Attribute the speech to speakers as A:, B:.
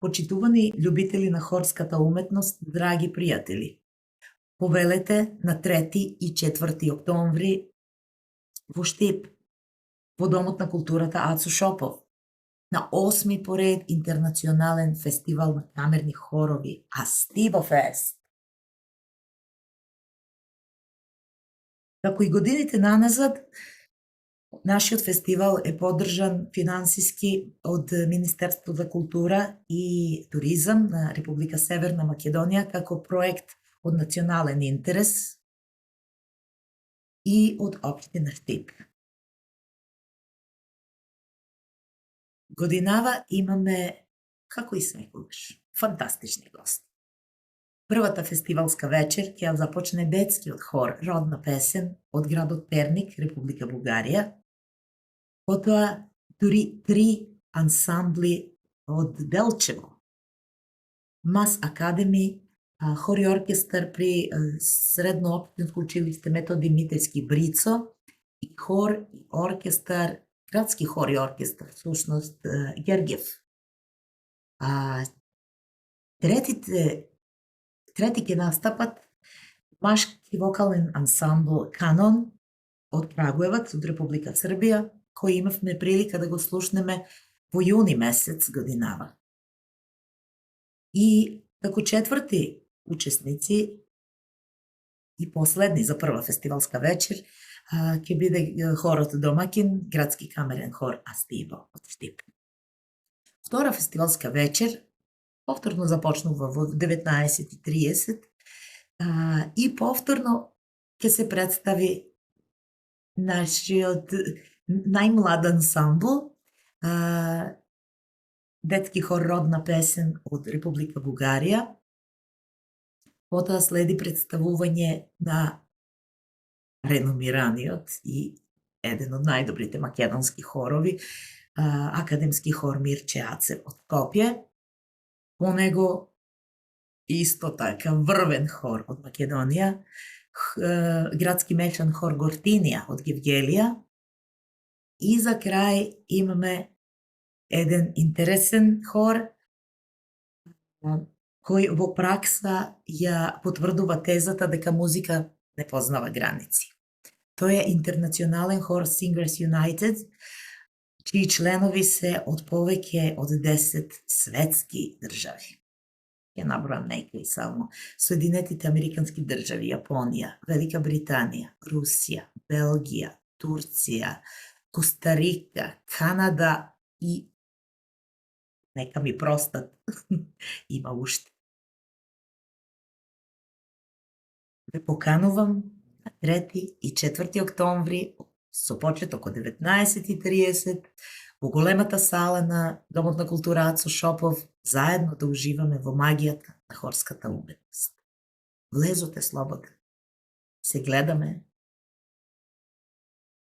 A: Почитувани љубители на хорската уметност, драги пријатели, повелете на 3 и 4 октомври во Штип, во Домот на културата Ацо Шопов, на 8ми поред интернационален фестивал на камерни хорови, Астибофест. Како и годините наназад, нашиот фестивал е поддржан финансиски од Министерство за култура и туризам на Република Северна Македонија како проект од национален интерес и од општина Штип. Годинава имаме, како и секогаш, фантастични гости. Првата фестивалска вечер ќе започне детскиот хор Родна песен од градот Перник, Република Бугарија. Потоа дури 3 ансамбли од Делчево. Мас Академи, хор и оркестар при Средно општинско училиште Методи Митевски Брицо и хор и оркестар, градски хор и оркестар, всушност Гергев. Трети ќе настапат машки вокален ансамбл Канон од Крагуевац, од Република Србија, кој имавме прилика да го слушнеме во јуни месец годинава. И како четврти учесници и последни за прва фестивалска вечер ќе биде хорот домакин, градски камерен хор Астибо од Штип. Втора фестивалска вечер повторно започнува во 19:30 и повторно ќе се представи нашиот најмлад ансамбл, детски хор Родна песен од Република Бугарија. Потоа следи представување на реномираниот и еден од најдобрите македонски хорови, академски хор Мирче Ацев од Скопје. По него исто така врвен хор од Македонија, градски мешан хор Гортинија од Гевгелија. И за крај имаме еден интересен хор кој во пракса ја потврдува тезата дека музика не познава граници. Тој е интернационален хор Singers United, чии членови се од повеќе од 10 светски држави. Ќе набројам некои само. Соединетите Американски држави, Јапонија, Велика Британија, Русија, Белгија, Турција, Коста Рика, Канада и нека ми простат, има уште. Ве поканувам на 3 и 4 октомври со почеток од 19:30 во големата сала на Домот на култура Ацо Шопов, заедно да уживаме во магијата на хорската уметност. Влезоте слободно. Се гледаме